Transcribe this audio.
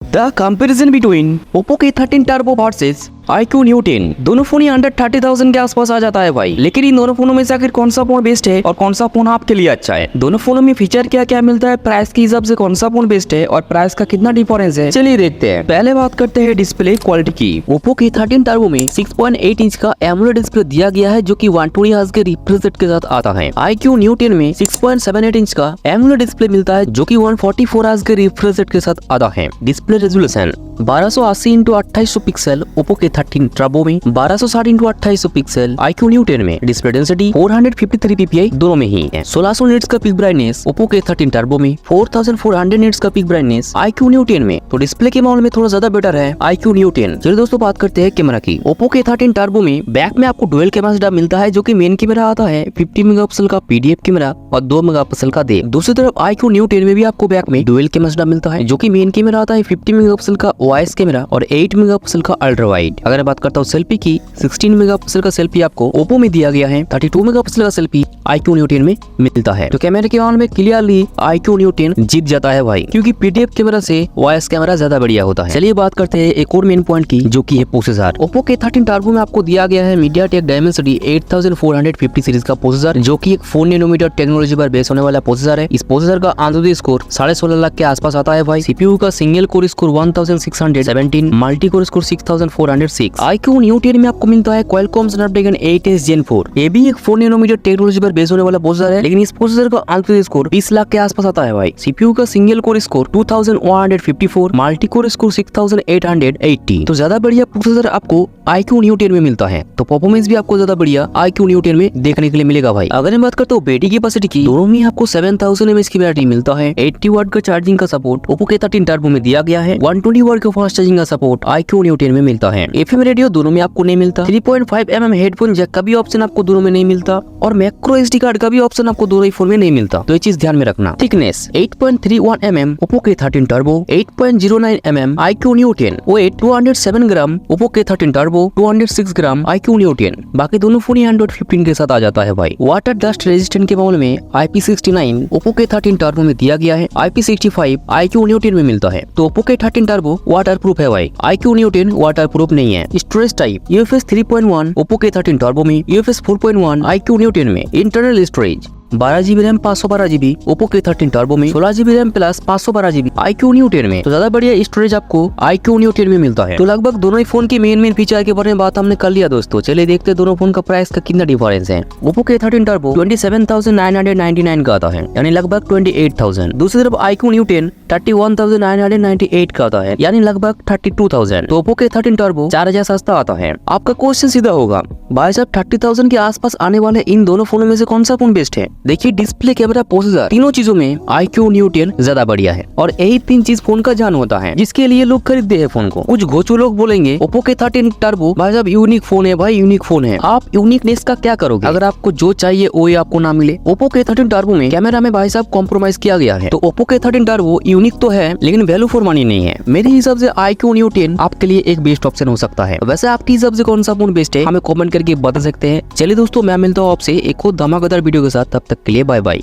The comparison between Oppo K13 turbo versus iQOO Neo 10 दोनों phone ही under 30,000 के आसपास आ जाता है भाई। लेकिन इन दोनों फोनों में से आखिर कौन सा फोन बेस्ट है और कौन सा फोन आपके लिए अच्छा है, दोनों फोनों में फीचर क्या क्या मिलता है, प्राइस के हिसाब से कौन सा फोन बेस्ट है और प्राइस का कितना डिफरेंस है, चलिए देखते हैं। पहले बात करते हैं डिस्प्ले क्वालिटी की। ओप्पो K13 टर्बो में 6.8 इंच का एमोलेड डिस्प्ले दिया गया है जो कि 120 हर्ट्ज के रिफ्रेश रेट के साथ आता है। iQOO Neo 10 में 6.78 इंच का एमोलेड डिस्प्ले मिलता है जो कि 144 हर्ट्ज के रिफ्रेश रेट के साथ आता है। Display resolution 1280x2800 pixel Oppo K13 turbo में, 1260 x 2800 पिक्सल iQOO Neo 10 में। डिस्प्ले डेंसिटी 453 ppi दोनों में ही है। 1600 निट्स का pick brightness Oppo K13 turbo में, 4400 निट्स का पिक ब्राइटनेस iQOO Neo 10 में। तो डिस्प्ले के मामले में थोड़ा ज्यादा बेटर है iQOO Neo 10। चलिए दोस्तों बात करते हैं कैमरा की। ओप्पो K13 टर्बो में बैक में आपको डुअल कैमरा सेटअप मिलता है जो कि मेन कैमरा आता है 50 मेगापिक्सल का PDF कैमरा और 2 मेगापिक्सल का देव। दूसरी तरफ iQOO Neo 10 में भी आपको बैक में डुअल कैमरा सेटअप मिलता है जो कि मेन कैमरा आता है 50 मेगापिक्सल का OIS कैमरा और 8 मेगापिक्सल का अल्ट्रा वाइड। अगर बात करता हूँ सेल्फी की, 16 मेगापिक्सल का सेल्फी आपको ओप्पो में दिया गया है, 32 मेगापिक्सल का सेल्फी iQOO Neo 10 में मिलता है। तो कैमरे के मामले में क्लियरली iQOO Neo 10 जीत जाता है भाई, क्योंकि PDF कैमरा से OIS कैमरा ज्यादा बढ़िया होता है। चलिए बात करते हैं एक और मेन पॉइंट की जो कि है प्रोसेसर। ओप्पो K13 टर्बो में आपको दिया गया है MediaTek Dimensity 8450 सीरीज का प्रोसेसर जो कि एक 4 नैनोमीटर टेक्नोलॉजी पर बेस होने वाला प्रोसेसर है। इस प्रोसेसर का ANTUTU स्कोर 16.5 लाख के आसपास आता है भाई। CPU का single core score 1617, multi core score 6406। iQOO Neo 10 में आपको मिलता है Qualcomm Snapdragon 8s Gen 4। ये भी एक 4 नैनोमीटर टेक्नोलॉजी पर बेस होने वाला प्रोसेसर है, लेकिन इस प्रोसेसर का ANTUTU स्कोर 20 लाख के आसपास आता है भाई। CPU का single core score 2154, multi core score 6880। तो ज्यादा बढ़िया प्रोसेसर आपको iQOO Neo 10 में मिलता है, तो परफॉर्मेंस भी आपको ज्यादा बढ़िया iQOO Neo 10 में देखने के लिए मिलेगा भाई। अगर मैं बात करता हूँ बैटरी कैपेसिटी की, दोनों में आपको 7000 mAh की बैटरी मिलता है। 80 वाट का चार्जिंग का सपोर्ट ओप्पो K13 टर्बो में दिया गया है। 120 वाट का फास्ट चार्जिंग का सपोर्ट iQOO Neo 10 में मिलता है। FM रेडियो दोनों में आपको नहीं मिलता। 3.5 mm हेडफोन जैक का भी ऑप्शन आपको दोनों में नहीं मिलता और मैक्रो SD कार्ड का भी ऑप्शन आपको दोनों ही फोन में नहीं मिलता, तो ये चीज ध्यान में रखना। Thickness 8.31 mm Oppo K13 turbo, 8.09 mm iQOO Neo 10, weight 207 gram Oppo K13 turbo, 206 gram iQOO Neo 10। बाकी दोनों फोन ही Android 15 के साथ आ जाता है भाई। वाटर डस्ट रेजिस्टेंट के मामले में IP69 ओप्पो K13 टर्बो में दिया गया है, IP65 iQOO Neo 10 में मिलता है। तो Oppo K13 turbo water proof है भाई, iQOO Neo 10 वाटर प्रूफ नहीं है। Storage type UFS 3.1 Oppo K13 turbo में, UFS 4.1 iQOO Neo 10 में। Internal storage 12GB RAM 512GB Oppo K13 turbo में, 16GB RAM plus 512GB iQOO Neo 10 में। तो ज्यादा बढ़िया स्टोरेज आपको iQOO Neo 10 में मिलता है। तो लगभग दोनों ही फोन के मेन फीचर के बारे में बात हमने कर लिया दोस्तों। चलिए देखते हैं दोनों फोन का प्राइस का कितना डिफरेंस है। ओप्पो K13 टर्बो 27,999 का आता है, यानी लगभग 28,000। दूसरी तरफ iQOO Neo 10 31,998 का आता है, यानी लगभग 32,000। तो ओप्पो K13 टर्बो 4000 सस्ता आता है। आपका क्वेश्चन सीधा होगा, भाई साहब 30,000 के आसपास आने वाले इन दोनों फोनों में से कौन सा फोन बेस्ट है? देखिए डिस्प्ले, कैमरा, प्रोसेसर, तीनों चीजों में iQOO Neo 10 ज्यादा बढ़िया है और यही 3 चीज फोन का जान होता है जिसके लिए लोग खरीदते हैं फोन को। कुछ घोचू लोग बोलेंगे ओप्पो K13 टर्बो भाई साहब यूनिक फोन है, भाई यूनिक फोन है। आप यूनिकनेस का क्या करोगे अगर आपको जो चाहिए वो ही आपको ना मिले? ओप्पो K13 टर्बो में कैमरा में भाई साहब कॉम्प्रोमाइज किया गया है, तो ओप्पो K13 टर्बो यूनिक तो है लेकिन वैल्यू फॉर मनी नहीं है। मेरे हिसाब से iQOO Neo 10 आपके लिए एक बेस्ट ऑप्शन हो सकता है। वैसे आपके हिसाब से कौन सा फोन बेस्ट है हमें कमेंट करके बता सकते हैं। चलिए दोस्तों मैं मिलता हूँ आपसे एक और धमाकेदार वीडियो के साथ, तब तक के लिए बाय बाय।